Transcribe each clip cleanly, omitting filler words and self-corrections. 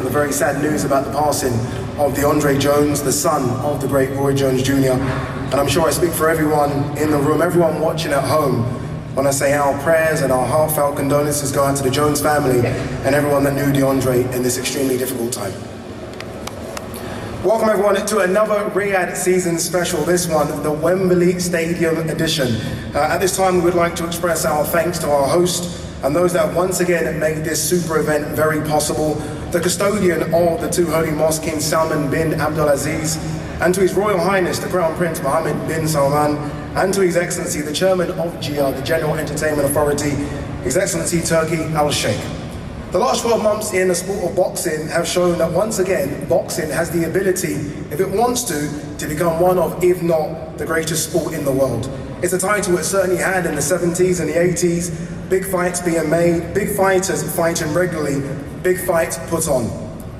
the very sad news about the passing of the Andre Jones, the son of the great Roy Jones Jr. And I'm sure I speak for everyone in the room, everyone watching at home, when I say our prayers and our heartfelt condolences go out to the Jones family and everyone that knew DeAndre in this extremely difficult time. Welcome everyone to another Riyadh season special, this one, the Wembley Stadium edition. At this time we would like to express our thanks to our host and those that once again made this super event very possible, the custodian of the two holy mosques, King Salman bin Abdulaziz, and to His Royal Highness, the Crown Prince Mohammed bin Salman, and to His Excellency, the Chairman of GIA, the General Entertainment Authority, His Excellency Turki Al-Sheikh. The last 12 months in the sport of boxing have shown that once again, boxing has the ability, if it wants to become one of, if not, the greatest sport in the world. It's a title it certainly had in the 70s and the 80s, big fights being made, big fighters fighting regularly, big fights put on.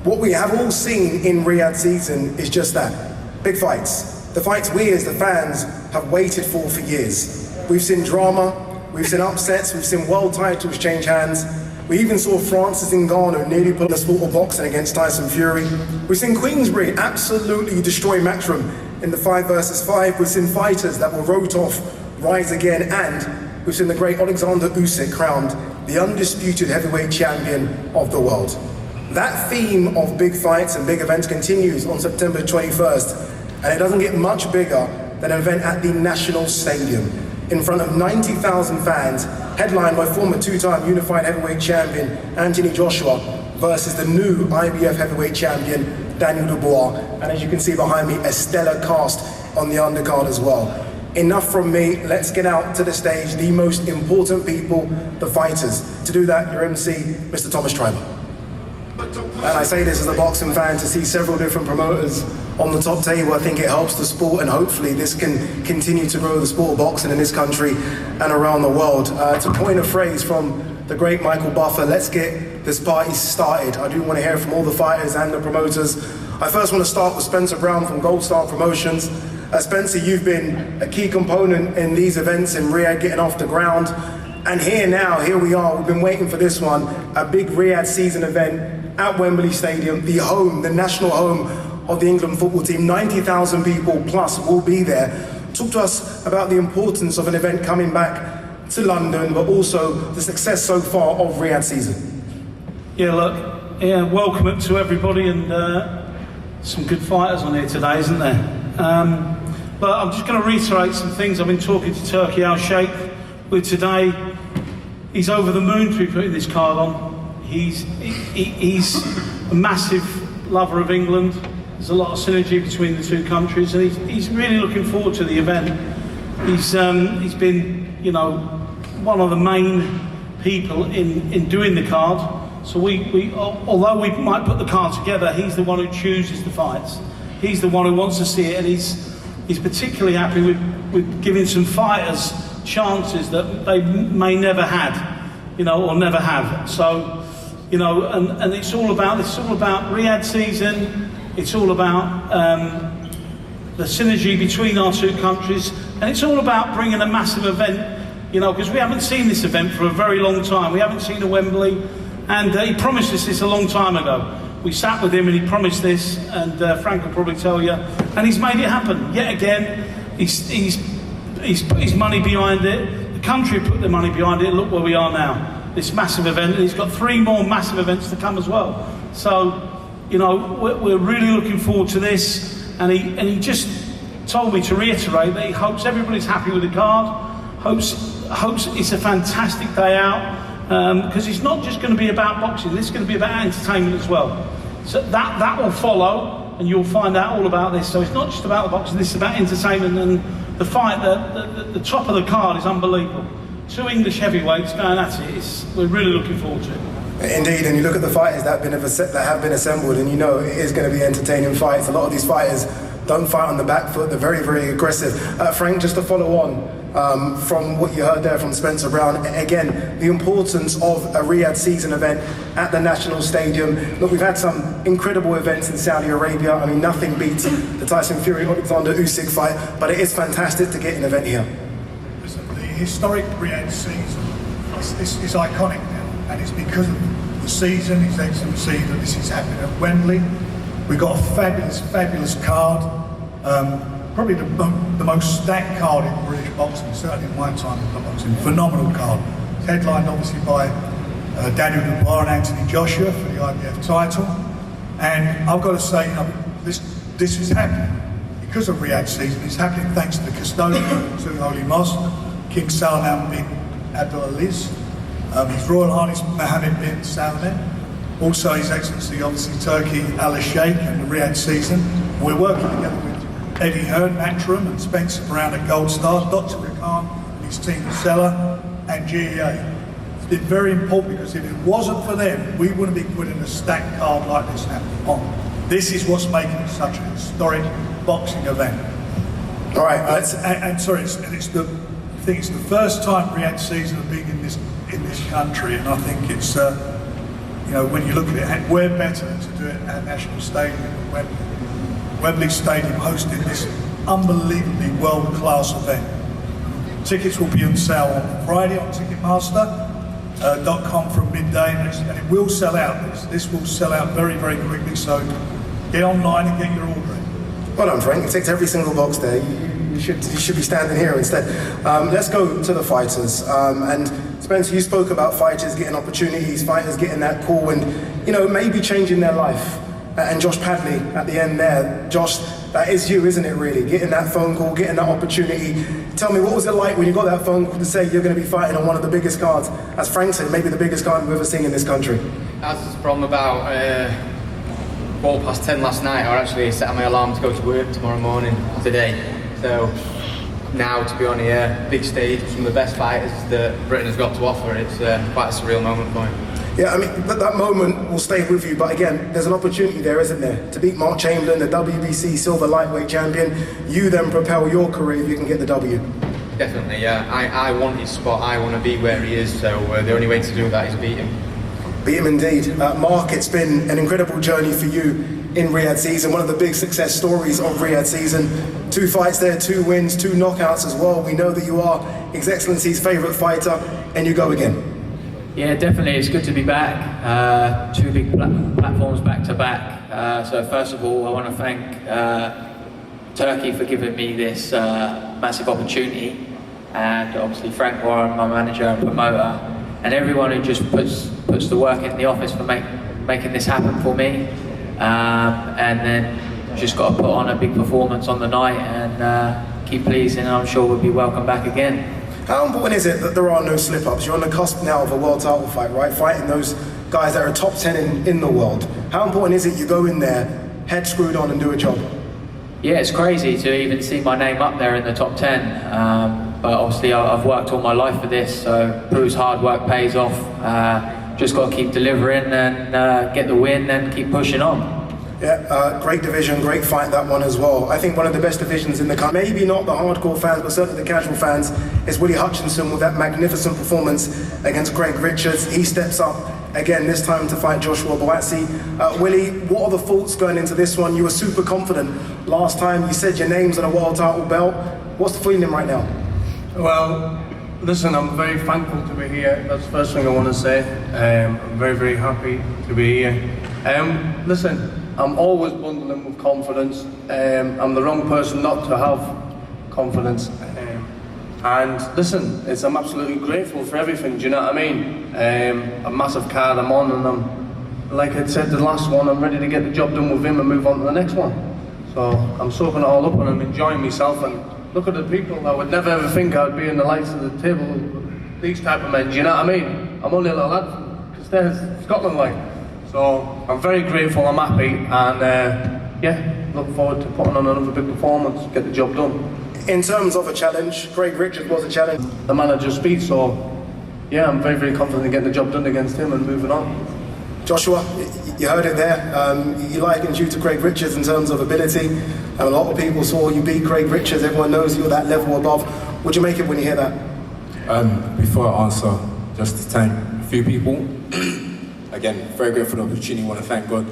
What we have all seen in Riyadh season is just that, big fights. The fights we as the fans have waited for years. We've seen drama, we've seen upsets, we've seen world titles change hands. We even saw Francis Ngannou nearly put the sport of boxing against Tyson Fury. We've seen Queensberry absolutely destroy Matchroom in the 5 versus 5. We've seen fighters that were wrote off rise again, and we've seen the great Alexander Usyk crowned the undisputed heavyweight champion of the world. That theme of big fights and big events continues on September 21st, and it doesn't get much bigger than an event at the National Stadium in front of 90,000 fans, headlined by former two-time unified heavyweight champion Anthony Joshua versus the new IBF heavyweight champion Daniel Dubois. And as you can see behind me, a stellar cast on the undercard as well. Enough from me, let's get out to the stage, the most important people, the fighters. To do that, your MC, Mr. Thomas Treiber. And I say this as a boxing fan, to see several different promoters on the top table, I think it helps the sport, and hopefully this can continue to grow the sport of boxing in this country and around the world. To coin a phrase from the great Michael Buffer, let's get this party started. I do want to hear from all the fighters and the promoters. I first want to start with Spencer Brown from Gold Star Promotions. Spencer, you've been a key component in these events in Riyadh, getting off the ground. And here we are, we've been waiting for this one, a big Riyadh season event at Wembley Stadium, the home, the national home of the England football team. 90,000 people plus will be there. Talk to us about the importance of an event coming back to London, but also the success so far of Riyadh season. Yeah, look, welcome to everybody, and some good fighters on here today, isn't there? But I'm just going to reiterate some things I've been talking to Turki Al-Sheikh with today. He's over the moon to be putting this card on. He's a massive lover of England. There's a lot of synergy between the two countries, and he's really looking forward to the event. He's been, you know, one of the main people in doing the card. So we although we might put the card together, he's the one who chooses the fights. He's the one who wants to see it, and he's particularly happy with giving some fighters chances that they may never had, you know, or never have. So, you know, and it's all about Riyadh season. It's all about the synergy between our two countries, and it's all about bringing a massive event, you know, because we haven't seen this event for a very long time. We haven't seen a Wembley, and he promised us this a long time ago. We sat with him and he promised this, and Frank will probably tell you, and he's made it happen. Yet again, he's put his money behind it. The country put their money behind it. Look where we are now. This massive event, and he's got 3 more massive events to come as well. So, you know, we're really looking forward to this, and he just told me to reiterate that he hopes everybody's happy with the card, hopes it's a fantastic day out, because it's not just going to be about boxing, this is going to be about entertainment as well. So that will follow, and you'll find out all about this. So it's not just about the boxing, this is about entertainment, and the fight, the top of the card is unbelievable. 2 English heavyweights going at it, we're really looking forward to it. Indeed, and you look at the fighters that have been assembled, and you know it is going to be entertaining fights. A lot of these fighters don't fight on the back foot, they're very, very aggressive. Frank, just to follow on from what you heard there from Spencer Brown, again, the importance of a Riyadh season event at the National Stadium. Look, we've had some incredible events in Saudi Arabia. I mean, nothing beats the Tyson Fury-Alexander Usyk fight, but it is fantastic to get an event here. Listen, the historic Riyadh season is iconic now, and it's because of the season, His Excellency, that this is happening at Wembley. We've got a fabulous, fabulous card. Probably the most stacked card in British boxing, certainly in my time in boxing. Phenomenal card. It's headlined obviously by Daniel Dubois and Anthony Joshua for the IBF title. And I've got to say, this is happening because of Riyadh season. It's happening thanks to the custodian to the Holy Mosque, King Salman bin Abdulaziz, His Royal Highness Mohammed bin Salman, also His Excellency, obviously Turkey Al-Sheikh and the Riyadh season. We're working together with Eddie Hearn, Matchroom, and Spencer Brown at Gold Star, Dr. Ricard and his team at Seller, and GEA. It's been very important because if it wasn't for them, we wouldn't be putting a stacked card like this on. This is what's making it such a historic boxing event. All right, it's the first time Riyadh season have been in this country, and I think it's when you look at it, where better to do it at National Stadium than Wembley Stadium hosting this unbelievably world-class event. Tickets will be on sale on Friday on Ticketmaster.com from midday, and it will sell out. This will sell out very, very quickly. So get online and get your order in. Well done, Frank. It ticks every single box there. You should be standing here instead. Let's go to the fighters. And Spencer, you spoke about fighters getting opportunities, fighters getting that call, and maybe changing their life. And Josh Padley at the end there. Josh, that is you, isn't it, really? Getting that phone call, getting that opportunity. Tell me, what was it like when you got that phone call to say you're going to be fighting on one of the biggest cards, as Frank said, maybe the biggest card we've ever seen in this country? As from about 10:15 last night, I actually set my alarm to go to work tomorrow morning today. So now to be on here, big stage, some of the best fighters that Britain has got to offer, it's quite a surreal moment for me. Yeah, I mean, that moment will stay with you, but again, there's an opportunity there, isn't there? To beat Mark Chamberlain, the WBC silver lightweight champion, you then propel your career if you can get the W. Definitely, yeah. I want his spot, I want to be where he is, so the only way to do that is beat him. Beat him indeed. Mark, it's been an incredible journey for you in Riyadh season, one of the big success stories of Riyadh season. 2 fights there, 2 wins, 2 knockouts as well. We know that you are His Excellency's favourite fighter, and you go again. Yeah, definitely. It's good to be back. 2 big platforms back to back. So first of all, I want to thank Turkey for giving me this massive opportunity, and obviously Frank Warren, my manager and promoter, and everyone who just puts the work in the office for making this happen for me. And then just got to put on a big performance on the night and keep pleasing, and I'm sure we'll be welcome back again. How important is it that there are no slip-ups? You're on the cusp now of a world title fight, right? Fighting those guys that are top 10 in the world. How important is it you go in there, head screwed on and do a job? Yeah, it's crazy to even see my name up there in the top 10. But obviously I've worked all my life for this, so proves hard work pays off. Just got to keep delivering and get the win and keep pushing on. Yeah, great division, great fight, that one as well. I think one of the best divisions in the country. Maybe not the hardcore fans, but certainly the casual fans, is Willy Hutchinson with that magnificent performance against Craig Richards. He steps up again, this time to fight Joshua Buatsi. Willy, what are the thoughts going into this one? You were super confident last time. You said your name's on a world title belt. What's the feeling right now? Well, listen, I'm very thankful to be here. That's the first thing I want to say. I'm very, very happy to be here. Listen, I'm always bundling with confidence. I'm the wrong person not to have confidence. And listen, I'm absolutely grateful for everything, do you know what I mean? A massive card I'm on, and I'm, like I said, the last one, I'm ready to get the job done with him and move on to the next one. So I'm soaking it all up and I'm enjoying myself, and look at the people. I would never ever think I'd be in the lights of the table with these type of men, do you know what I mean? I'm only a little lad from Cacace, Scotland, like. So I'm very grateful, I'm happy, and yeah, look forward to putting on another big performance, get the job done. In terms of a challenge, Craig Richards was a challenge. The manager speaks, so yeah, I'm very, very confident in getting the job done against him and moving on. Joshua, you heard it there. You likened you to Craig Richards in terms of ability. And a lot of people saw you beat Craig Richards. Everyone knows you're that level above. What do you make it when you hear that? Before I answer, just to thank a few people. Again, very grateful for the opportunity. I want to thank God,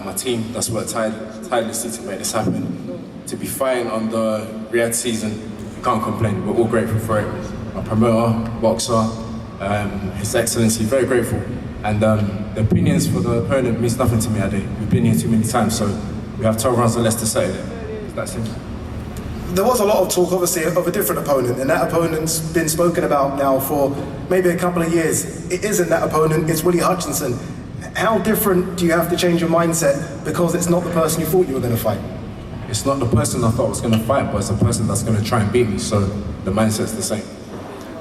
my team that's worked tirelessly to make this happen. To be fighting on the Riyadh season, we can't complain. We're all grateful for it. My promoter, boxer, His Excellency, very grateful. And the opinions for the opponent means nothing to me, Ade. We've been here too many times, so we have 12 rounds or less to settle it. It's that simple. There was a lot of talk, obviously, of a different opponent, and that opponent's been spoken about now for maybe a couple of years. It isn't that opponent, it's Willy Hutchinson. How different do you have to change your mindset because it's not the person you thought you were going to fight? It's not the person I thought was going to fight, but it's the person that's going to try and beat me, so the mindset's the same.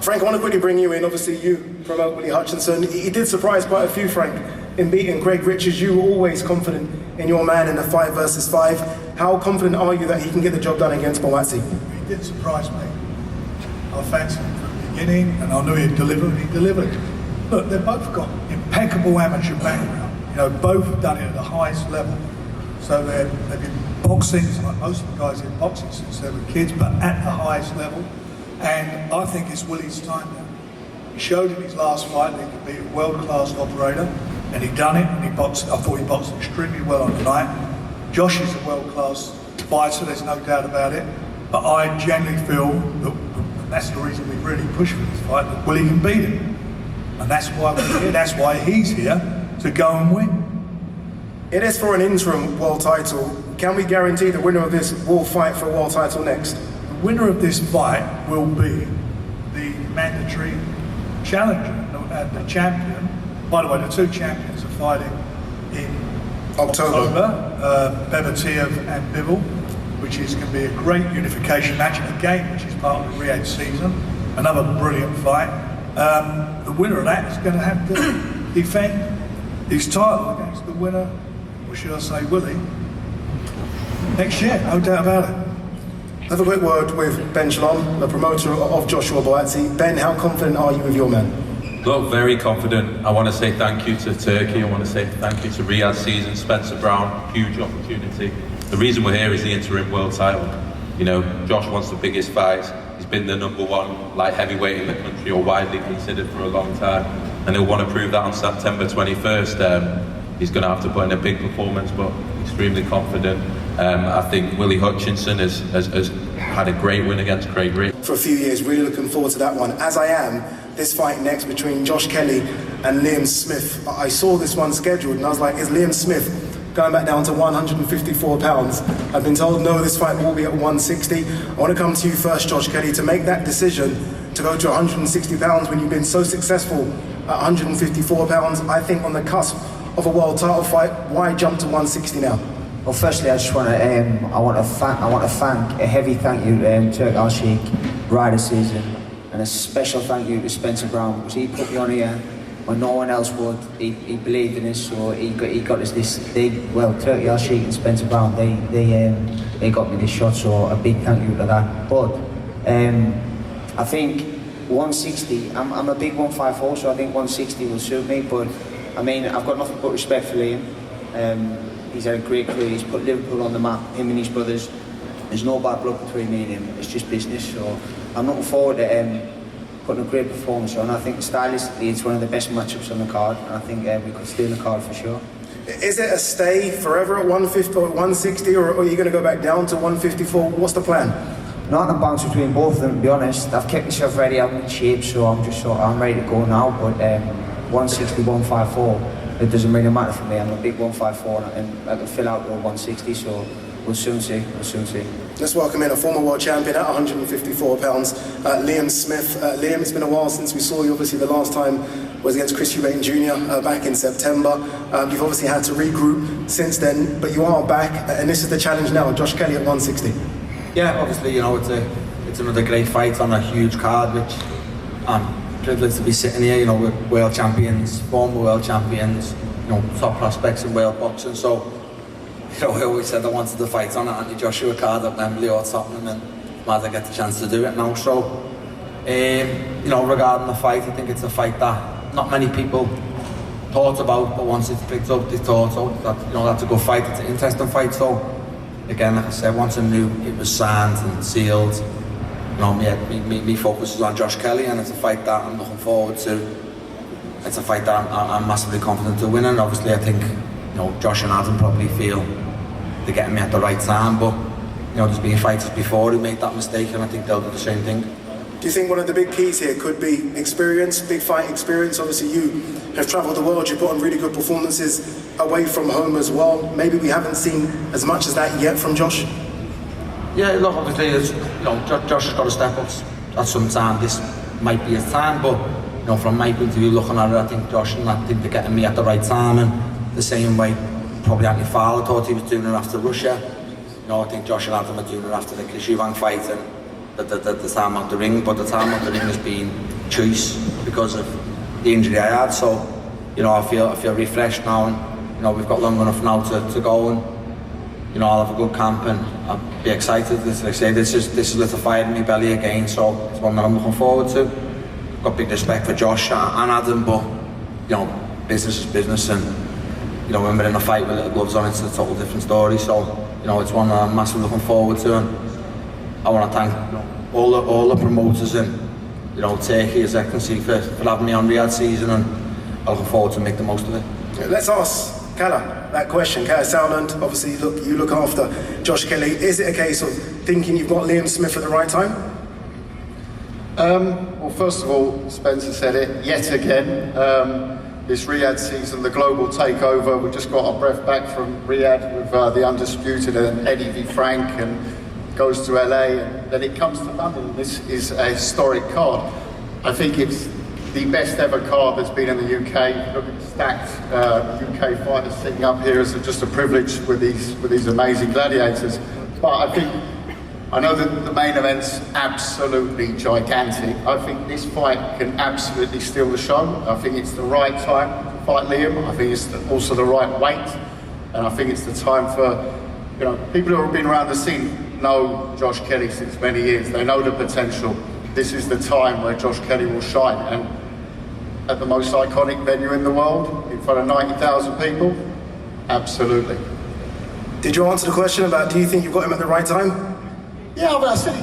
Frank, I want to quickly bring you in. Obviously, you promote Willy Hutchinson. He did surprise quite a few, Frank, in beating Greg Richards. You were always confident in your man in the 5 versus 5. How confident are you that he can get the job done against Buatsi? He did surprise me. I fancied him from the beginning, and I knew he'd deliver, he delivered. Look, they've both got impeccable amateur background. You know, both have done it at the highest level. So they've been boxing, like most of the guys in boxing since they were kids, but at the highest level. And I think it's Willy's time now. He showed in his last fight that he could be a world-class operator, and he done it, and I thought he boxed extremely well on the night. Josh is a world-class fighter, there's no doubt about it, but I genuinely feel that that's the reason we really pushed for this fight, that Willy can beat him. And that's why we're here, that's why he's here, to go and win. It is for an interim world title. Can we guarantee the winner of this will fight for a world title next? The winner of this fight will be the mandatory challenger, the champion. By the way, the two champions are fighting in October, Bevatiev and Bivol, which is going to be a great unification match again, which is part of the Riyadh season. Another brilliant fight. The winner of that is going to have to defend his title against the winner, or should I say Willy, next year, no doubt about it. Have a quick word with Ben Shalom, the promoter of Joshua Buatsi. Ben, how confident are you with your man? Look, very confident. I want to say thank you to Turkey. I want to say thank you to Riyadh season, Spencer Brown, huge opportunity. The reason we're here is the interim world title. You know, Josh wants the biggest fights. He's been the #1 light heavyweight in the country, or widely considered for a long time. And he'll want to prove that on September 21st. He's going to have to put in a big performance, but extremely confident. I think Willy Hutchinson has had a great win against Craig Rich. For a few years, really looking forward to that one, as I am this fight next between Josh Kelly and Liam Smith. I saw this one scheduled and I was like, is Liam Smith going back down to 154 pounds? I've been told no, this fight will be at 160. I want to come to you first, Josh Kelly, to make that decision to go to 160 pounds when you've been so successful at 154 pounds. I think on the cusp of a world title fight, why jump to 160 now? Well, firstly, I just want to thank a heavy thank you to Turk Al-Sheikh, Rider Season, and a special thank you to Spencer Brown, because he put me on here when no one else would. He believed in us, so he got us this big. Well, Turk Al-Sheikh and Spencer Brown, they got me this shot, so a big thank you to that. But I think 160. I'm a big 154, so I think 160 will suit me. But I mean, I've got nothing but respect for Liam. He's had a great career, he's put Liverpool on the map, him and his brothers. There's no bad blood between me and him, it's just business. So I'm looking forward to putting a great performance on. I think stylistically it's one of the best matchups on the card, and I think we could steal the card for sure. Is it a stay forever at 150 or 160, or are you going to go back down to 154? What's the plan? Not on bounce between both of them, to be honest. I've kept myself ready, I'm in shape, so I'm ready to go now. But 160, 154. It doesn't really matter for me. I'm a big 154 and I can fill out the 160, so we'll soon see. Let's welcome in a former world champion at 154 pounds, Liam Smith. Liam, it's been a while since we saw you. Obviously, the last time was against Chris Eubank Jr. Back in September. You've obviously had to regroup since then, but you are back, and this is the challenge now, Josh Kelly at 160. Yeah, obviously, you know, it's another great fight on a huge card, which I'm privileged to be sitting here, you know, with world champions, former world champions, you know, top prospects in world boxing. So, you know, I always said I wanted to fight on an anti-Joshua card at Wembley or Tottenham, and I'm glad I get the chance to do it now. So, you know, regarding the fight, I think it's a fight that not many people thought about, but once it's picked up, they thought, oh, that, you know, that's a good fight, it's an interesting fight. So, again, like I said, once I knew it was signed and sealed, you know, me focus is on Josh Kelly, and it's a fight that I'm looking forward to. It's a fight that I'm massively confident to win, and obviously I think, you know, Josh and Adam probably feel they're getting me at the right time, but, you know, there's been fighters before who made that mistake, and I think they'll do the same thing. Do you think one of the big keys here could be experience, big fight experience? Obviously you have travelled the world, you've put on really good performances away from home as well. Maybe we haven't seen as much as that yet from Josh? Yeah, look, obviously, Josh has got to step up at some time. This might be his time, but from my point of view, looking at it, I think Josh and I think they're getting me at the right time, and the same way probably Anthony Fowler thought he was doing it after Russia. I think Josh and Adam are doing it after the Sheeraz fight and the time out the ring, but the time out the ring has been choice because of the injury I had. So, I feel refreshed now, and we've got long enough now to go, and I'll have a good camp, and I'll be excited. As I say, this is a little fire in my belly again, so it's one that I'm looking forward to. I've got big respect for Josh and Adam, but business is business, and when we're in a fight with little gloves on, it's a total different story. So it's one that I'm massively looking forward to, and I want to thank all the promoters and Turkey, His Excellency, for having me on Riyadh season, and I'm looking forward to make the most of it. Let's ask Calla that question. Calla Southland, obviously you look after Josh Kelly. Is it a case of thinking you've got Liam Smith at the right time? Well, first of all, Spencer said it yet again. This Riyadh season, the global takeover, we just got our breath back from Riyadh with the Undisputed and Eddie v. Frank, and goes to LA, and then it comes to London. This is a historic card. I think it's the best ever card that's been in the UK. Look at the stacked UK fighters sitting up here. It's just a privilege with these amazing gladiators. But I know that the main event's absolutely gigantic. I think this fight can absolutely steal the show. I think it's the right time to fight Liam. I think it's also the right weight, and I think it's the time for people who have been around the scene know Josh Kelly since many years. They know the potential. This is the time where Josh Kelly will shine, and at the most iconic venue in the world, in front of 90,000 people, absolutely. Did you answer the question about do you think you've got him at the right time? Yeah, but I said,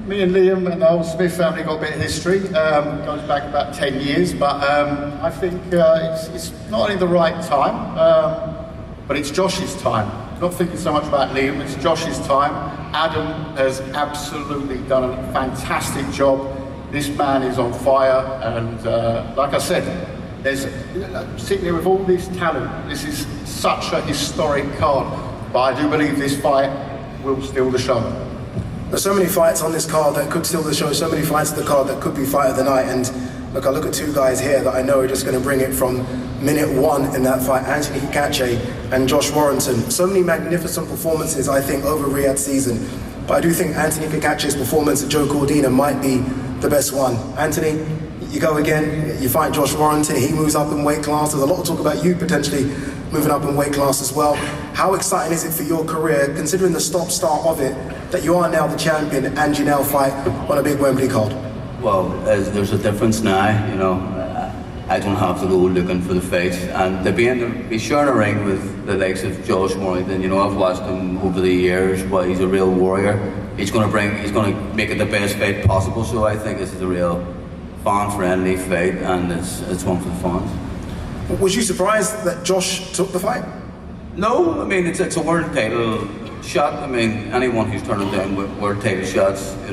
me and Liam and the whole Smith family got a bit of history. Goes back about 10 years, but I think it's not only the right time, but it's Josh's time. Not thinking so much about Liam, it's Josh's time. Adam has absolutely done a fantastic job. This man is on fire, and like I said, there's sitting here with all this talent. This is such a historic card, but I do believe this fight will steal the show. There's so many fights on this card that could steal the show, so many fights on the card that could be fight of the night, and look, I look at two guys here that I know are just going to bring it from minute one in that fight, Anthony Cacace and Josh Warrington. So many magnificent performances, I think, over Riyadh season, but I do think Anthony Cacace's performance at Joe Cordina might be the best one. Anthony, you go again, you fight Josh Warrington, he moves up in weight class. There's a lot of talk about you potentially moving up in weight class as well. How exciting is it for your career, considering the stop-start of it, that you are now the champion and you now fight on a big Wembley card? Well, there's a difference now, I don't have to go looking for the fights, and to be sharing a ring with the likes of Josh Warrington, I've watched him over the years, but he's a real warrior. He's going to make it the best fight possible, so I think this is a real fan-friendly fight, and it's one for the fans. Was you surprised that Josh took the fight? No, it's a world title shot. Anyone who's turning down world title shots, I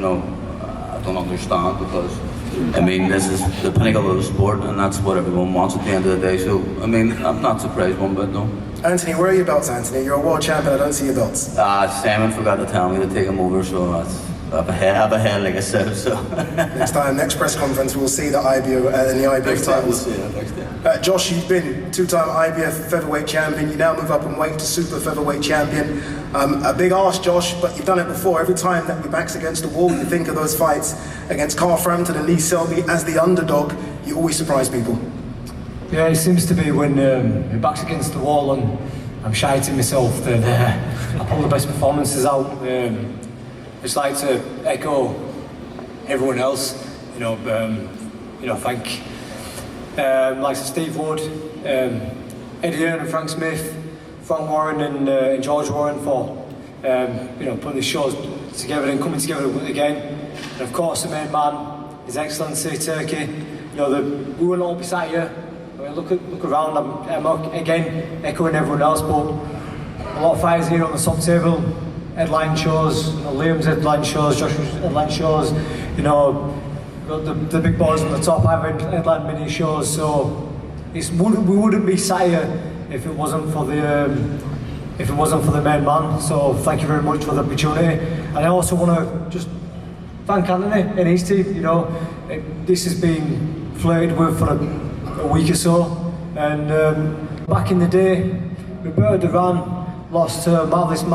don't understand, because this is the pinnacle of the sport, and that's what everyone wants at the end of the day. So I'm not surprised one bit, no. Anthony, where are your belts, Anthony? You're a world champion, I don't see your belts. Simon forgot to tell me to take them over, so I have a head like I said, so. Next press conference, we'll see the IBO and the IBF titles. Josh, you've been two-time IBF featherweight champion. You now move up in weight to super featherweight champion. A big ask, Josh, but you've done it before. Every time that your back's against the wall, you think of those fights against Carl Frampton and Lee Selby as the underdog. You always surprise people. Yeah, it seems to be when your back's against the wall and I'm shouting myself that I pull the best performances out. Just like to echo everyone else, thank like Steve Wood, Eddie Hearn and Frank Smith, Frank Warren and George Warren for putting the shows together and coming together again. And of course the main man, His Excellency Turkey. We will all be sat here. Look around. I'm again echoing everyone else, but a lot of fighters here on the sub table. headline shows, Liam's headline shows, Josh's headline shows, got the big boys on the top having headline mini shows, so we wouldn't be sat here if it wasn't for the main man. So thank you very much for the opportunity, and I also want to just thank Anthony and his team. This has been flirted with for a week or so, and back in the day, Roberto Duran lost to Marvin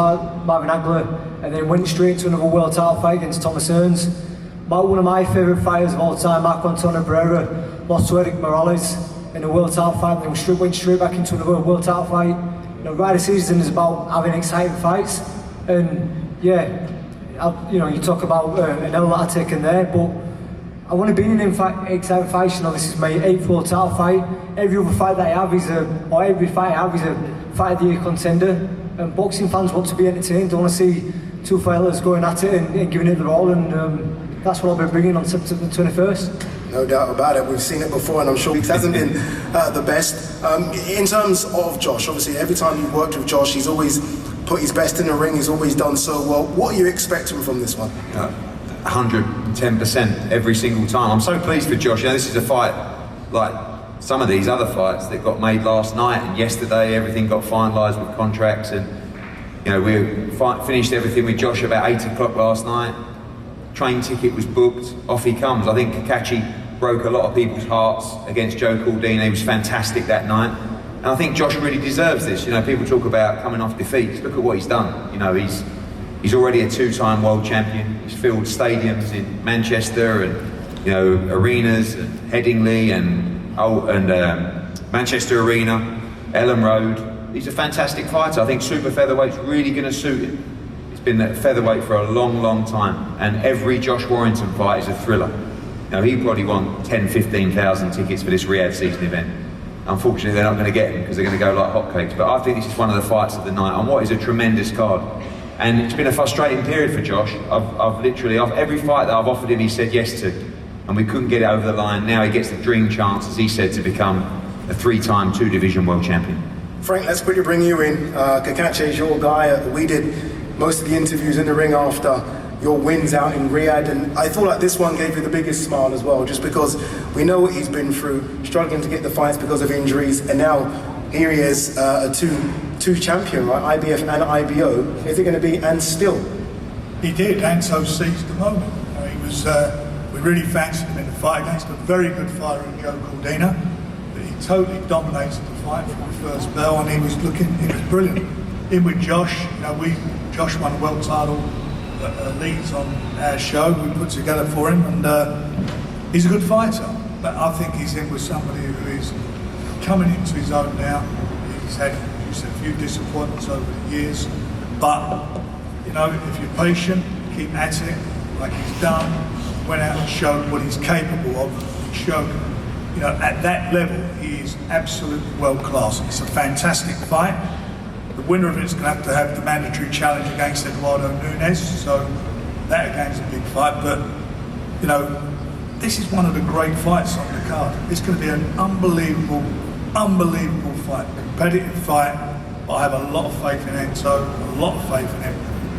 Hagler, and then went straight to another world title fight against Thomas Hearns. One of my favourite fighters of all time, Marco Antonio Pereira, lost to Eric Morales in a world title fight, and then went straight back into another world title fight. Rider season is about having exciting fights, and yeah, you talk about an L that I've taken there, but I want to be in exciting fights. This is my 8th world title fight. Every other fight that I have every fight I have is a fight of the year contender, and boxing fans want to be entertained. They want to see two fighters going at it and giving it their all, and that's what I'll be bringing on September 21st. No doubt about it. We've seen it before, and I'm sure it hasn't been the best. In terms of Josh, obviously, every time you've worked with Josh, he's always put his best in the ring. He's always done so well. What are you expecting from this one? 110% every single time. I'm so pleased for Josh. This is a fight like some of these other fights that got made last night and yesterday. Everything got finalised with contracts, and we finished everything with Josh about 8 o'clock last night. Train ticket was booked, off he comes. I think Cacace broke a lot of people's hearts against Joe Caldini. He was fantastic that night, and I think Josh really deserves this. People talk about coming off defeats. Look at what he's done. He's already a 2-time world champion. He's filled stadiums in Manchester and arenas, and Headingley and Manchester Arena, Ellen Road. He's a fantastic fighter. I think super featherweight's really going to suit him. Been at featherweight for a long time, and every Josh Warrington fight is a thriller. He probably won 10-15,000 tickets for this Riyadh season event. Unfortunately, they're not going to get them because they're going to go like hotcakes, but I think this is one of the fights of the night on what is a tremendous card. And it's been a frustrating period for Josh. I've literally every fight that I've offered him, he said yes to, and we couldn't get it over the line. Now he gets the dream chance, as he said, to become a 3-time 2-division world champion. Frank, let's quickly bring you in. Cacace is your guy. We did most of the interviews in the ring after your wins out in Riyadh, and I thought like this one gave you the biggest smile as well, just because we know what he's been through, struggling to get the fights because of injuries, and now here he is, a two champion, right? IBF and IBO. Is it going to be and still? He did, and so seized the moment. We really fancied him in the fight against a very good fighter in Joe Caldini, but he totally dominated the fight from the first bell, and he was brilliant. In with Josh, Josh won a world title leads on our show we put together for him, and he's a good fighter, but I think he's in with somebody who is coming into his own now. He's had a few disappointments over the years, but if you're patient, keep at it like he's done, went out and showed what he's capable of, he showed at that level he is absolutely world class. It's a fantastic fight. The winner of it is going to have the mandatory challenge against Eduardo Nunes, so that again's a big fight, but this is one of the great fights on the card. It's going to be an unbelievable fight, competitive fight, but I have a lot of faith in Enzo, a lot of faith in him,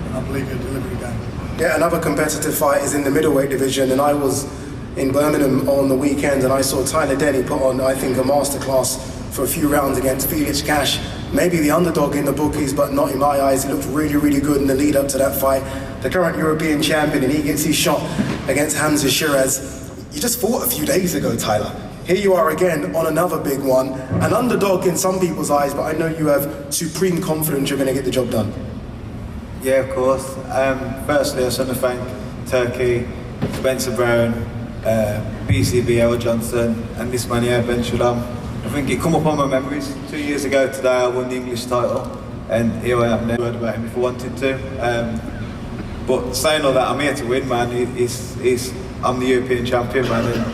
and I believe he'll deliver again. Yeah, another competitive fight is in the middleweight division, and I was in Birmingham on the weekend, and I saw Tyler Denny put on, I think, a masterclass for a few rounds against Felix Cash. Maybe the underdog in the bookies, but not in my eyes. He looked really good in the lead up to that fight. The current European champion, and he gets his shot against Hamzah Sheeraz. You just fought a few days ago, Tyler. Here you are again on another big one. An underdog in some people's eyes, but I know you have supreme confidence you're going to get the job done. Yeah, of course. Firstly, I just want to thank Turkey, Spencer Brown, BCB, Johnson, and this man here, Ben Shalom. I think it come up on my memories. 2 years ago today I won the English title, and here I am now. Heard about him if I wanted to. But saying all that, I'm here to win, man. I'm the European champion, man, and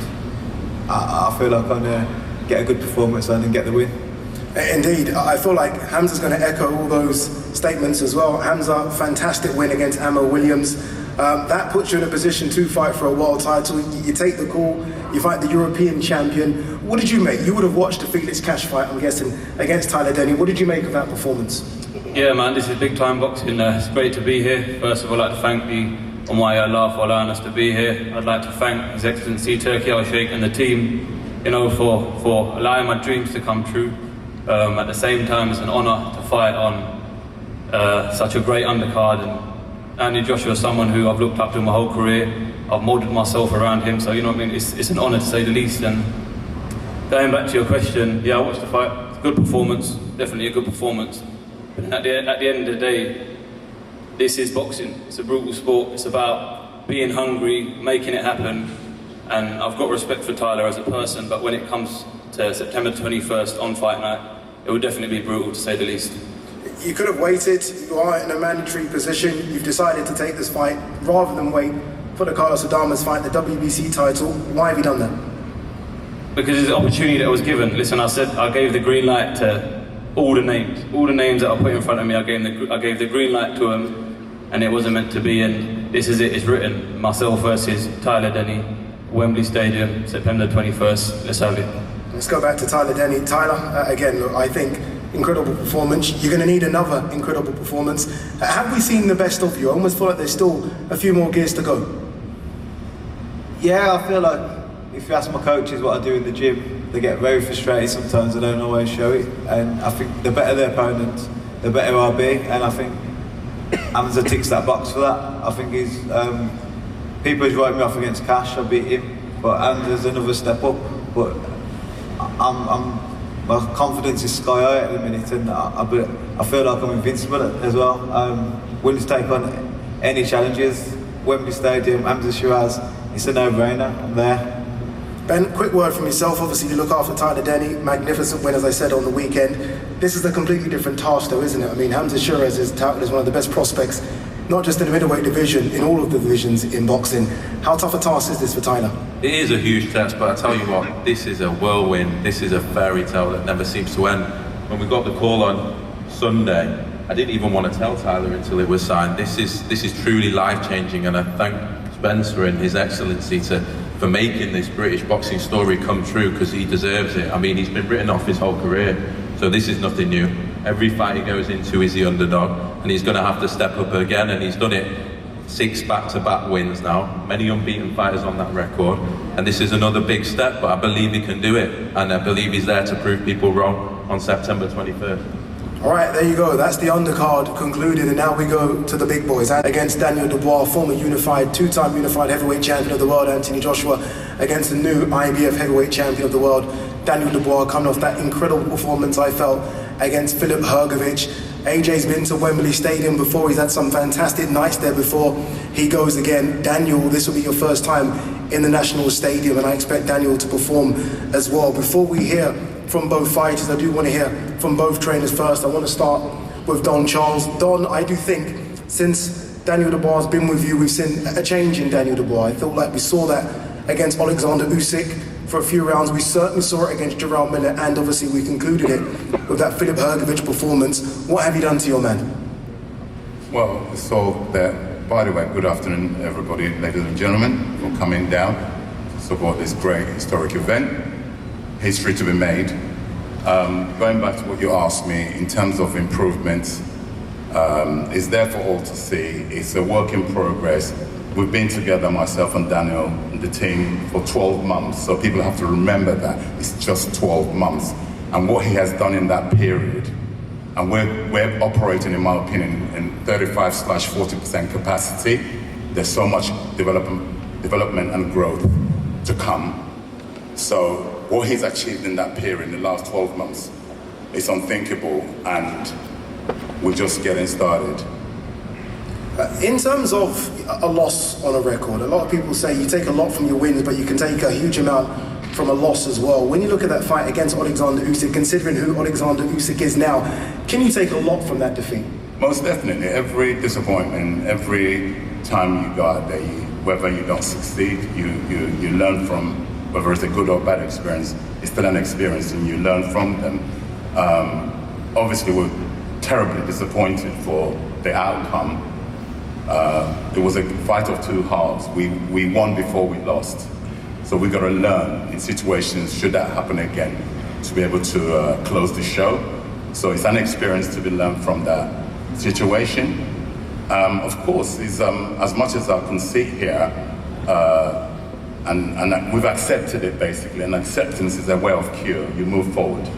I feel like I'm going to get a good performance and get the win. Indeed, I feel like Hamzah's going to echo all those statements as well. Hamzah, fantastic win against Ammo Williams. That puts you in a position to fight for a world title. You take the call, you fight the European champion. What did you make? You would have watched the Felix Cash fight, I'm guessing, against Tyler Denny. What did you make of that performance? Yeah, man, this is big time boxing. It's great to be here. First of all, I'd like to thank the Almighty for allowing us to be here. I'd like to thank His Excellency Turki Al-Sheikh and the team, you know, for allowing my dreams to come true. At the same time, it's an honour to fight on such a great undercard. And Andy Joshua is someone who I've looked up to my whole career. I've moulded myself around him, so you know what I mean. It's an honour to say the least. And going back to your question, yeah, I watched the fight. It's a good performance, definitely a good performance. But at the end of the day, this is boxing. It's a brutal sport. It's about being hungry, making it happen. And I've got respect for Tyler as a person, but when it comes to September 21st on fight night, it will definitely be brutal to say the least. You could have waited. You are in a mandatory position. You've decided to take this fight rather than wait for the Carlos Adames fight, the WBC title. Why have you done that? Because it's an opportunity that was given. Listen, I gave the green light to all the names that I put in front of me. I gave the green light to them, and it wasn't meant to be. And this is it. It's written. Myself versus Tyler Denny, Wembley Stadium, September 21st. Let's have it. Let's go back to Tyler Denny. Tyler, again, look, I think incredible performance. You're going to need another incredible performance. Have we seen the best of you? I almost feel like there's still a few more gears to go. Yeah, I feel like if you ask my coaches what I do in the gym, they get very frustrated sometimes. I don't always show it, and I think the better the opponent, the better I'll be. And I think Hamzah ticks that box for that. I think he's people who's writing me off against Cash, I beat him, but Hamzah's another step up. But my confidence is sky high at the minute, and I feel like I'm invincible as well. Willing to take on any challenges. Wembley Stadium, Hamzah Sheeraz, it's a no-brainer. I'm there. Ben, quick word from yourself. Obviously, you look after Tyler Denny, magnificent win, as I said, on the weekend. This is a completely different task, though, isn't it? I mean, Hamzah Sheeraz is touted as one of the best prospects, not just in the middleweight division, in all of the divisions in boxing. How tough a task is this for Tyler? It is a huge test, but I tell you what, this is a whirlwind. This is a fairy tale that never seems to end. When we got the call on Sunday, I didn't even want to tell Tyler until it was signed. This is truly life-changing, and I thank Spencer and His Excellency for making this British boxing story come true, because he deserves it. I mean, he's been written off his whole career, so this is nothing new. Every fight he goes into is the underdog, and he's going to have to step up again, and he's done it. 6 back-to-back wins now, many unbeaten fighters on that record, and this is another big step, but I believe he can do it, and I believe he's there to prove people wrong on September 23rd. All right, there you go. That's the undercard concluded, and now we go to the big boys. Against Daniel Dubois, former two-time unified heavyweight champion of the world, Anthony Joshua, against the new IBF heavyweight champion of the world, Daniel Dubois, coming off that incredible performance I felt against Filip Hrgović. AJ's been to Wembley Stadium before. He's had some fantastic nights there before. He goes again. Daniel, this will be your first time in the National Stadium, and I expect Daniel to perform as well. Before we hear from both fighters, I do want to hear from both trainers first. I want to start with Don Charles. Don, I do think since Daniel Dubois has been with you, we've seen a change in Daniel Dubois. I felt like we saw that against Alexander Usyk for a few rounds. We certainly saw it against Jarrell Miller, and obviously we concluded it with that Filip Hrgović performance. What have you done to your man? Well, so that, by the way, good afternoon, everybody, ladies and gentlemen, for coming down to support this great historic event. History to be made. Going back to what you asked me in terms of improvements, it's there for all to see. It's a work in progress. We've been together, myself and Daniel, and the team, for 12 months. So people have to remember that it's just 12 months. And what he has done in that period, and we're operating, in my opinion, in 35/40% capacity. There's so much development and growth to come. So what he's achieved in that period, in the last 12 months, is unthinkable, and we're just getting started. In terms of a loss on a record, a lot of people say you take a lot from your wins, but you can take a huge amount from a loss as well. When you look at that fight against Alexander Usyk, considering who Alexander Usyk is now, can you take a lot from that defeat? Most definitely. Every disappointment, every time you go out there, whether you don't succeed, you learn from, whether it's a good or bad experience, it's still an experience, and you learn from them. Obviously, we're terribly disappointed for the outcome. It was a fight of two halves. We won before we lost. So we got to learn in situations, should that happen again, to be able to close the show. So it's an experience to be learned from that. situation. Of course, is as much as I can see here, and we've accepted it basically, and acceptance is a way of cure. You move forward.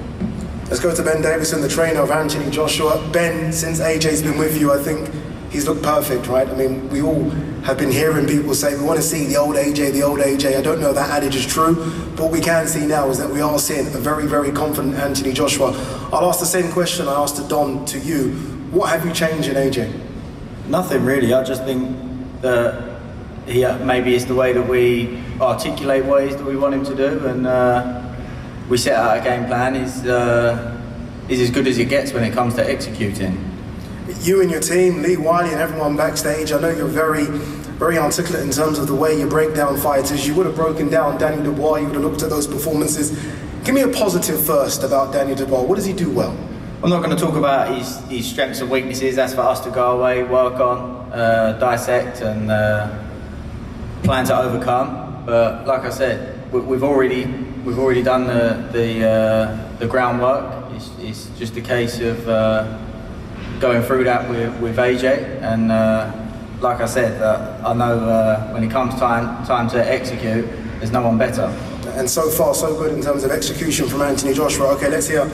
Let's go to Ben Davison, the trainer of Anthony Joshua. Ben, since AJ's been with you, I think he's looked perfect, right? I mean, we all have been hearing people say, we want to see the old AJ, the old AJ. I don't know if that adage is true, but what we can see now is that we are seeing a very, very confident Anthony Joshua. I'll ask the same question I asked to Don, to you. What have you changed in AJ? Nothing really. I just think that maybe it's the way that we articulate what it is that we want him to do, and we set out a game plan. Is as good as it gets when it comes to executing. You and your team, Lee, Wiley and everyone backstage, I know you're very, very articulate in terms of the way you break down fighters. You would have broken down Danny Dubois, you would have looked at those performances. Give me a positive first about Danny Dubois. What does he do well? I'm not going to talk about his strengths and weaknesses. That's for us to go away, work on, dissect and plan to overcome. But like I said, we've already done the groundwork. It's just a case of going through that with AJ. And like I said, I know when it comes time to execute, there's no one better. And so far, so good in terms of execution from Anthony Joshua. Okay, let's hear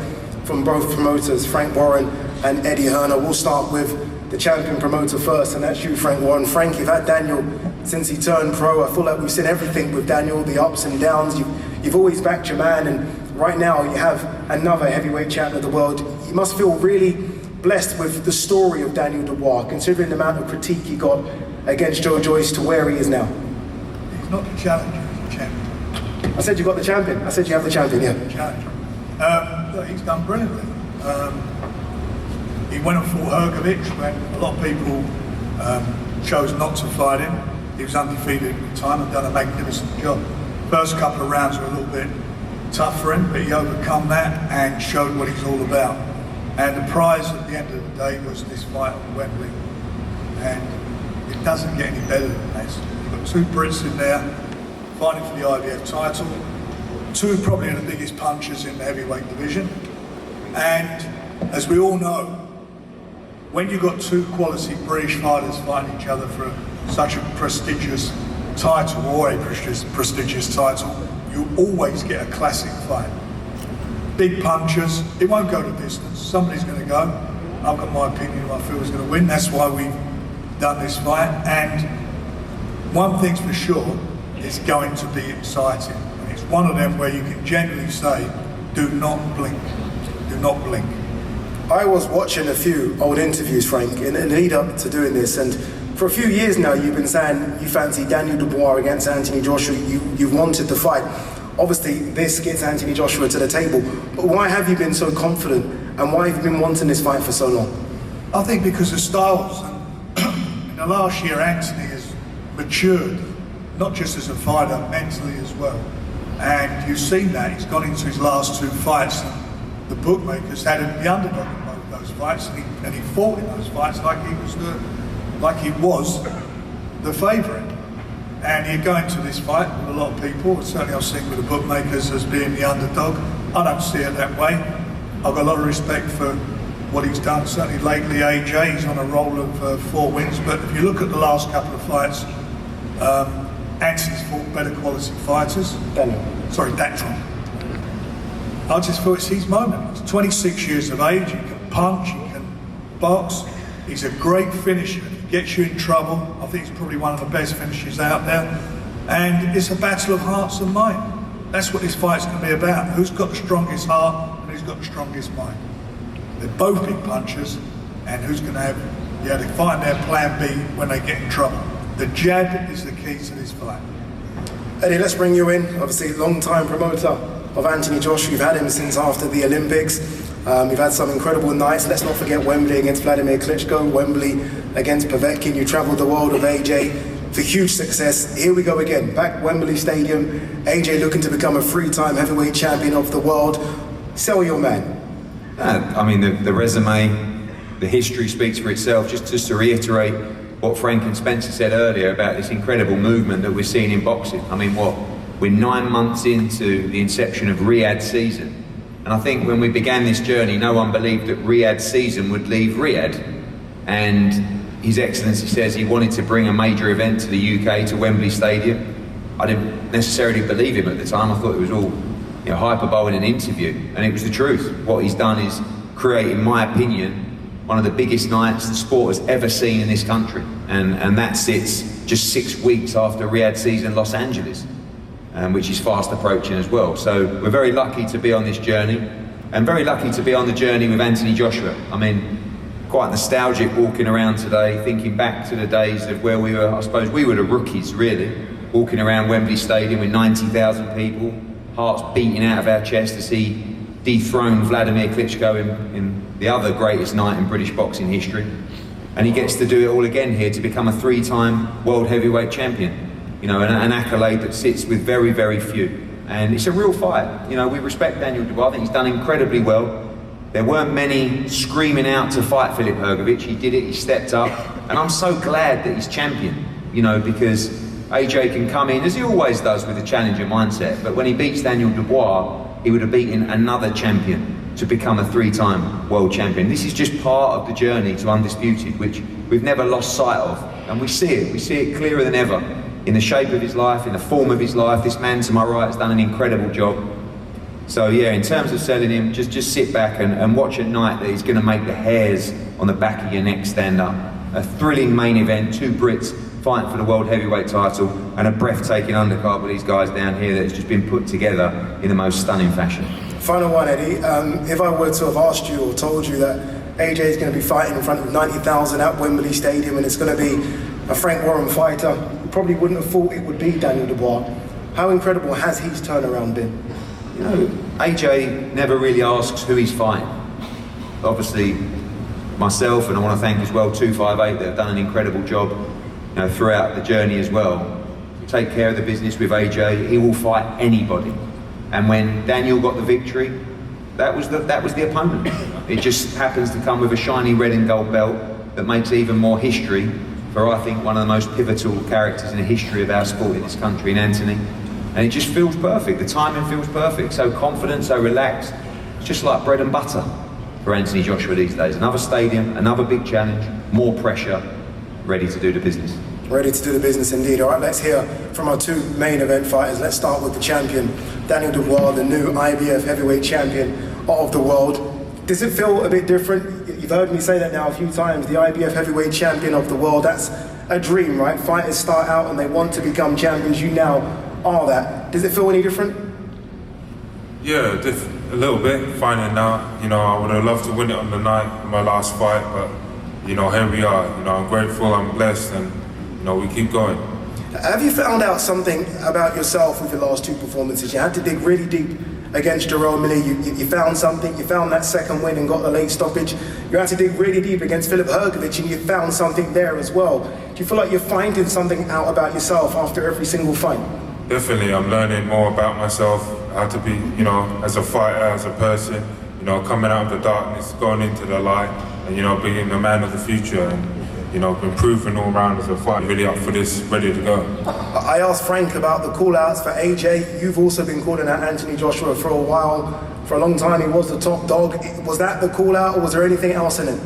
from both promoters, Frank Warren and Eddie Hearner. We'll start with the champion promoter first, and that's you, Frank Warren. Frank, you've had Daniel since he turned pro. I feel like we've seen everything with Daniel, the ups and downs. You've always backed your man, and right now you have another heavyweight champion of the world. You must feel really blessed with the story of Daniel Dubois, considering the amount of critique he got against Joe Joyce to where he is now. He's not the challenger, he's the champion. I said you got the champion. I said you have the champion, yeah. Challenger. Look, he's done brilliantly. He went and fought Hrgovic when a lot of people chose not to fight him. He was undefeated at the time and done a magnificent job. First couple of rounds were a little bit tough for him, but he overcome that and showed what he's all about. And the prize at the end of the day was this fight at Wembley. And it doesn't get any better than this. You've got two Brits in there fighting for the IBF title. Two probably the biggest punchers in the heavyweight division. And as we all know, when you've got two quality British fighters fighting each other for such a prestigious title, or a prestigious title, you always get a classic fight. Big punchers, it won't go the distance. Somebody's going to go. I've got my opinion who I feel is going to win. That's why we've done this fight. And one thing's for sure, it's going to be exciting. It's one of them where you can genuinely say, do not blink, do not blink. I was watching a few old interviews, Frank, in the lead up to doing this, and for a few years now you've been saying you fancy Daniel Dubois against Anthony Joshua, you've wanted the fight. Obviously this gets Anthony Joshua to the table, but why have you been so confident and why have you been wanting this fight for so long? I think because of styles. In the last year Anthony has matured, not just as a fighter, mentally as well. And you've seen that, he's gone into his last two fights and the bookmakers had him the underdog in both those fights and he fought in those fights like he was the favourite. And he'd go into this fight with a lot of people, certainly I've seen with the bookmakers as being the underdog. I don't see it that way. I've got a lot of respect for what he's done, certainly lately AJ, he's on a roll of 4 wins, but if you look at the last couple of fights, Anthony's fought better quality fighters. Daniel. I just feel it's his moment. He's 26 years of age, he can punch, he can box, he's a great finisher. He gets you in trouble. I think he's probably one of the best finishers out there. And it's a battle of hearts and mind. That's what this fight's going to be about. Who's got the strongest heart and who's got the strongest mind? They're both big punchers, and who's going to they find their plan B when they get in trouble. The jab is the key to this fight. Eddie, let's bring you in. Obviously, long-time promoter of Anthony Joshua. You've had him since after the Olympics. You've had some incredible nights. Let's not forget Wembley against Vladimir Klitschko, Wembley against Povetkin. You travelled the world with AJ for huge success. Here we go again, back Wembley Stadium. AJ looking to become a 3-time heavyweight champion of the world. Sell your man. I mean, the resume, the history speaks for itself. Just to reiterate what Frank and Spencer said earlier about this incredible movement that we're seeing in boxing. I mean, we're 9 months into the inception of Riyadh season. And I think when we began this journey, no one believed that Riyadh season would leave Riyadh. and His Excellency says he wanted to bring a major event to the UK, to Wembley Stadium. I didn't necessarily believe him at the time. I thought it was all hyperbole in an interview, and it was the truth. What he's done is create, in my opinion, one of the biggest nights the sport has ever seen in this country, and that sits just 6 weeks after Riyadh season Los Angeles, which is fast approaching as well. So we're very lucky to be on this journey, and very lucky to be on the journey with Anthony Joshua. I mean, quite nostalgic walking around today, thinking back to the days of where we were. I suppose we were the rookies, really, walking around Wembley Stadium with 90,000 people, hearts beating out of our chest to see dethrone Vladimir Klitschko in the other greatest night in British boxing history. And he gets to do it all again here to become a 3-time world heavyweight champion. An accolade that sits with very, very few. And it's a real fight. We respect Daniel Dubois. I think he's done incredibly well. There weren't many screaming out to fight Filip Hrgović. He did it, he stepped up. And I'm so glad that he's champion, because AJ can come in, as he always does, with a challenger mindset. But when he beats Daniel Dubois, he would have beaten another champion to become a 3-time world champion. This is just part of the journey to Undisputed, which we've never lost sight of. And we see it clearer than ever, in the shape of his life, in the form of his life. This man to my right has done an incredible job. So yeah, in terms of selling him, just sit back and watch a night that is going to make the hairs on the back of your neck stand up. A thrilling main event, 2 Brits fighting for the world heavyweight title, and a breathtaking undercard with these guys down here that's just been put together in the most stunning fashion. Final one, Eddie. If I were to have asked you or told you that AJ is going to be fighting in front of 90,000 at Wembley Stadium and it's going to be a Frank Warren fighter, you probably wouldn't have thought it would be Daniel Dubois. How incredible has his turnaround been? AJ never really asks who he's fighting. Obviously, myself, and I want to thank as well 258 that have done an incredible job throughout the journey as well. Take care of the business with AJ. He will fight anybody. And when Daniel got the victory, that was the opponent. It just happens to come with a shiny red and gold belt that makes even more history for, I think, one of the most pivotal characters in the history of our sport in this country, in Anthony. And it just feels perfect. The timing feels perfect. So confident, so relaxed. It's just like bread and butter for Anthony Joshua these days. Another stadium, another big challenge, more pressure, ready to do the business. Ready to do the business indeed. All right, let's hear from our 2 main event fighters. Let's start with the champion, Daniel Dubois, the new IBF heavyweight champion of the world. Does it feel a bit different? You've heard me say that now a few times, the IBF heavyweight champion of the world. That's a dream, right? Fighters start out and they want to become champions. You now are that. Does it feel any different? Yeah, a little bit, finding out. I would have loved to win it on the night, my last fight, but here we are. I'm grateful, I'm blessed, and we keep going. Have you found out something about yourself with your last 2 performances? You had to dig really deep against Jerome Willy. You found something. You found that second win and got the late stoppage. You had to dig really deep against Filip Hrgović, and you found something there as well. Do you feel like you're finding something out about yourself after every single fight? Definitely, I'm learning more about myself, how to be, as a fighter, as a person, coming out of the darkness, going into the light, and, being the man of the future. And, improving all round as a fighter, really up for this, ready to go. I asked Frank about the call-outs for AJ. You've also been calling out Anthony Joshua for a while. For a long time, he was the top dog. Was that the call-out, or was there anything else in it?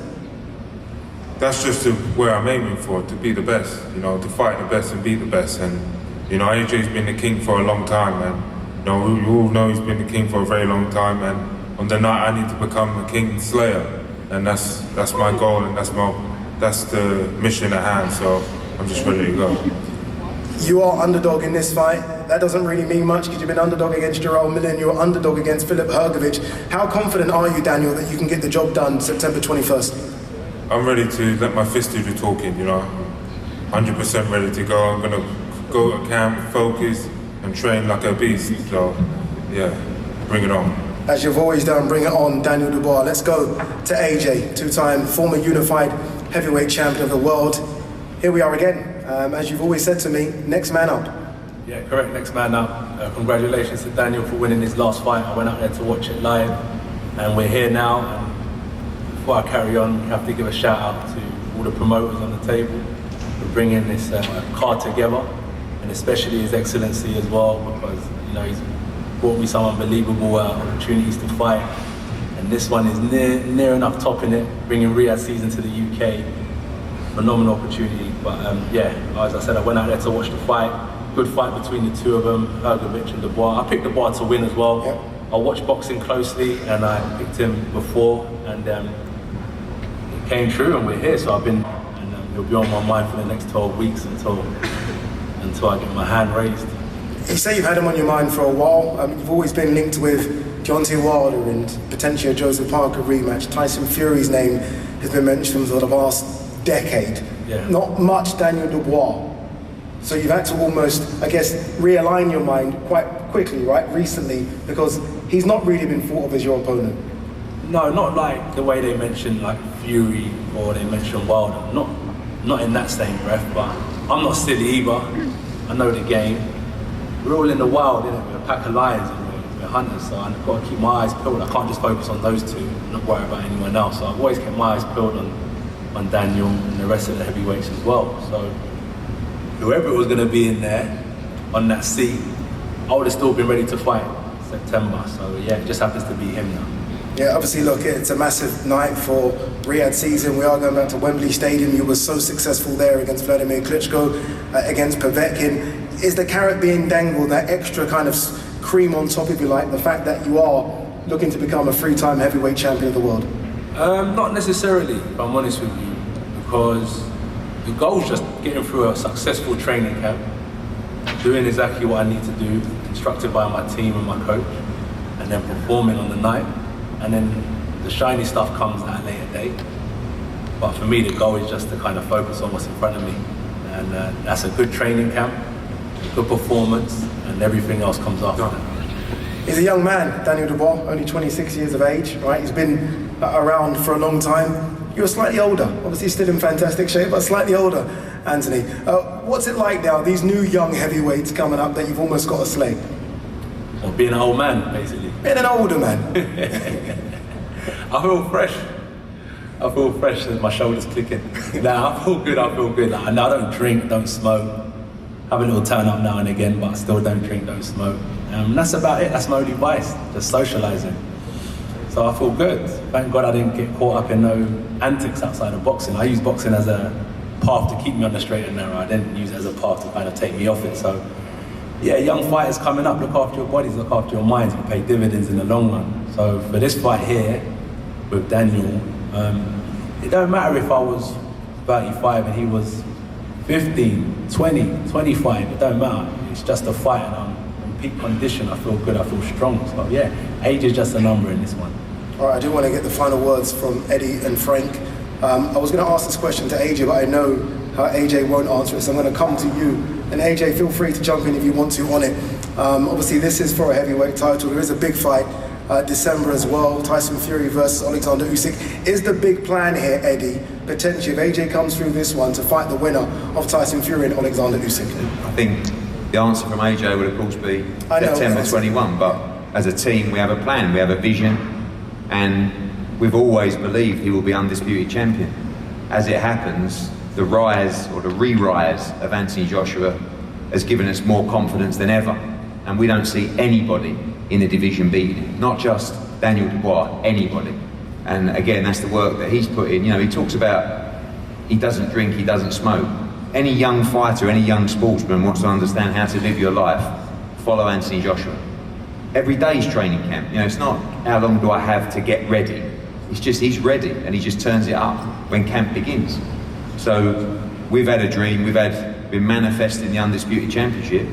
That's just where I'm aiming for, to be the best, to fight the best and be the best. And, AJ's been the king for a long time, and, we all know he's been the king for a very long time. And on the night, I need to become a king slayer. And that's my goal, and that's the mission at hand, so I'm just ready to go. You are underdog in this fight. That doesn't really mean much because you've been underdog against Jerome Willy and you're underdog against Filip Hrgović. How confident are you, Daniel, that you can get the job done September 21st? I'm ready to let my fist do the talking, 100% ready to go. I'm going to go to camp, focus, and train like a beast. So, yeah, bring it on. As you've always done, bring it on, Daniel Dubois. Let's go to AJ, 2-time former unified heavyweight champion of the world. Here we are again. As you've always said to me, next man up. Yeah, correct, next man up. Congratulations to Daniel for winning his last fight. I went out there to watch it live, and we're here now. And before I carry on, we have to give a shout out to all the promoters on the table for bringing this card together, and especially His Excellency as well, because he's brought me some unbelievable opportunities to fight. And this one is near enough topping it, bringing Riyadh season to the UK. phenomenal opportunity. But yeah, as I said, I went out there to watch the fight. Good fight between the two of them, Hutchinson and Dubois. I picked Dubois to win as well. Yep. I watched boxing closely, and I picked him before, and it came true, and we're here. So I've been, and it'll be on my mind for the next 12 weeks until I get my hand raised. You say you've had him on your mind for a while. You've always been linked with Deontay Wilder and potentially a Joseph Parker rematch. Tyson Fury's name has been mentioned for the last decade. Yeah. Not much Daniel Dubois. So you've had to almost, I guess, realign your mind quite quickly, right, recently, because he's not really been thought of as your opponent. No, not like the way they mention like Fury or they mention Wilder. Not in that same breath, but I'm not silly either. I know the game. We're all in the wild, innit? We're a pack of lions and we're hunters, so I've got to keep my eyes peeled. I can't just focus on those two and not worry about anyone else. So I've always kept my eyes peeled on Daniel and the rest of the heavyweights as well. So whoever it was going to be in there on that seat, I would have still been ready to fight September. So yeah, it just happens to be him now. Yeah, obviously, look, it's a massive night for Riyadh season. We are going back to Wembley Stadium. You were so successful there against Vladimir Klitschko, against Povetkin. Is the carrot being dangled, that extra kind of cream on top, if you like, the fact that you are looking to become a three-time heavyweight champion of the world? Not necessarily, if I'm honest with you, because the goal is just getting through a successful training camp, doing exactly what I need to do, instructed by my team and my coach, and then performing on the night. And then the shiny stuff comes at a later date. But for me, the goal is just to kind of focus on what's in front of me. And that's a good training camp, a good performance, and everything else comes after that. He's a young man, Daniel Dubois, only 26 years of age, right? He's been around for a long time. You're slightly older, obviously still in fantastic shape, but slightly older, Anthony. What's it like now, these new young heavyweights coming up that you've almost got to slay? Or being an old man, basically. Being an older man. I feel fresh. I feel fresh as my shoulders clicking. I feel good. Like, I don't drink, don't smoke. Have a little turn up now and again, but I still don't drink, don't smoke. That's about it. That's my only vice, just socialising. So I feel good. Thank God I didn't get caught up in no antics outside of boxing. I use boxing as a path to keep me on the straight and narrow. I didn't use it as a path to kind of take me off it. So yeah, young fighters coming up, look after your bodies, look after your minds, will pay dividends in the long run. So for this fight here with Daniel, it don't matter if I was 35 and he was 15, 20, 25, it don't matter. It's just a fight and I'm in peak condition. I feel good, I feel strong. So yeah, age is just a number in this one. All right, I do want to get the final words from Eddie and Frank. I was going to ask this question to AJ, but I know how AJ won't answer it, so I'm going to come to you. And AJ, feel free to jump in if you want to on it. Obviously, this is for a heavyweight title. There is a big fight December as well. Tyson Fury versus Alexander Usyk. Is the big plan here, Eddie, potentially, if AJ comes through this one, to fight the winner of Tyson Fury and Alexander Usyk? I think the answer from AJ would, of course, be September 21. But as a team, we have a plan, we have a vision, and we've always believed he will be undisputed champion. As it happens, the rise or the re-rise of Anthony Joshua has given us more confidence than ever, and we don't see anybody in the division beating him. Not just Daniel Dubois, anybody. And again, that's the work that he's put in. You know, he talks about he doesn't drink, he doesn't smoke. Any young fighter, any young sportsman wants to understand how to live your life, follow Anthony Joshua. Every day's training camp. You know, it's not how long do I have to get ready. It's just he's ready and he just turns it up when camp begins. So we've had a dream, been manifesting the undisputed championship,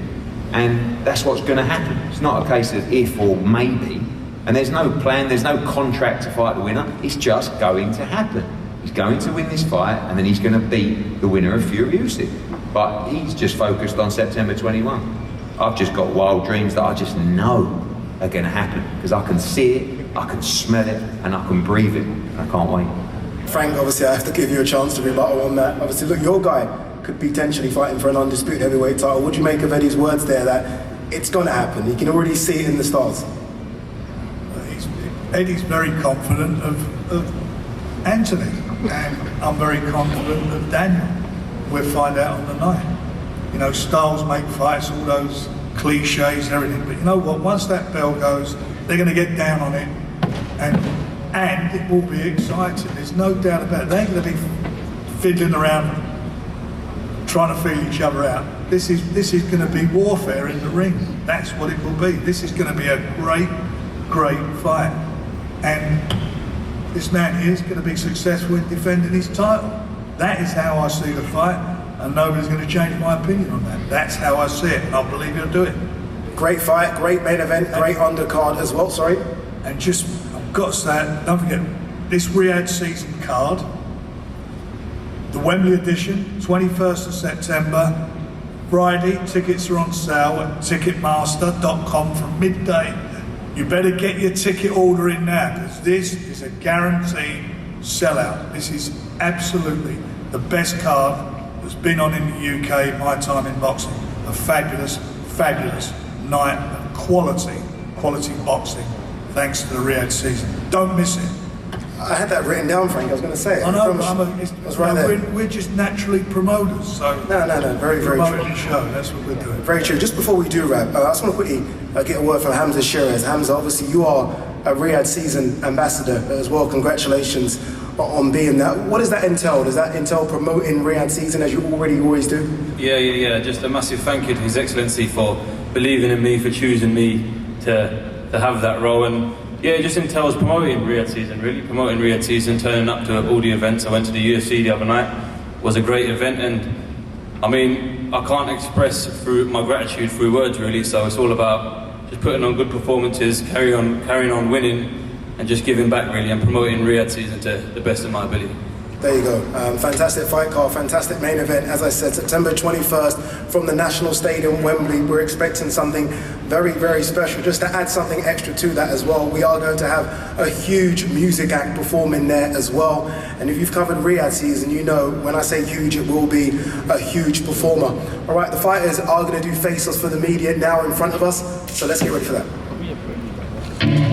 and that's what's going to happen. It's not a case of if or maybe, and there's no plan, there's no contract to fight the winner. It's just going to happen. He's going to win this fight, and then he's going to beat the winner of Fury Usyk. But he's just focused on September 21. I've just got wild dreams that I just know are going to happen because I can see it, I can smell it, and I can breathe it. I can't wait. Frank, obviously I have to give you a chance to rebuttal on that. Obviously, look, your guy could be potentially fighting for an undisputed heavyweight title. What do you make of Eddie's words there that it's going to happen? You can already see it in the stars. Eddie's very confident of Anthony, and I'm very confident of Daniel. We'll find out on the night. You know, styles make fights, all those cliches and everything, but you know what, once that bell goes, they're going to get down on it, and it will be exciting. There's no doubt about it. There ain't going to be fiddling around, trying to feel each other out. This is going to be warfare in the ring. That's what it will be. This is going to be a great, great fight. And this man here is going to be successful in defending his title. That is how I see the fight, and nobody's going to change my opinion on that. That's how I see it, and I believe he'll do it. Great fight, great main event, great undercard as well, sorry. And just, I've got to say, don't forget, this Riyadh season card, the Wembley edition, 21st of September, Friday, tickets are on sale at ticketmaster.com from midday. You better get your ticket order in now, because this is a guaranteed sellout. This is absolutely the best card that's been on in the UK in my time in boxing. A fabulous, fabulous night of quality boxing, thanks to the Riyadh season. Don't miss it. I had that written down, Frank. I was going to say it. I know, I was right there. We're just naturally promoters, so No, very, very true. promoting the show. That's what we're doing. Very true. Just before we do wrap, I just want to quickly get a word from Hamzah Sheeraz. Hamzah, obviously you are a Riyadh season ambassador as well. Congratulations on being that. What does that entail? Does that entail promoting Riyadh season as you always do? Yeah. Just a massive thank you to His Excellency for believing in me, for choosing me to have that role. And yeah, it just entails promoting Riyadh season, really. Promoting Riyadh season, turning up to all the events. I went to the UFC the other night. It was a great event, and I mean, I can't express through my gratitude through words, really. So it's all about just putting on good performances, carrying on winning, and just giving back, really, and promoting Riyadh season to the best of my ability. There you go. Fantastic fight card, fantastic main event. As I said, September 21st from the National Stadium, Wembley. We're expecting something very, very special. Just to add something extra to that as well, we are going to have a huge music act performing there as well. And if you've covered Riyadh season, you know when I say huge, it will be a huge performer. All right, the fighters are going to do face-offs for the media now in front of us. So let's get ready for that.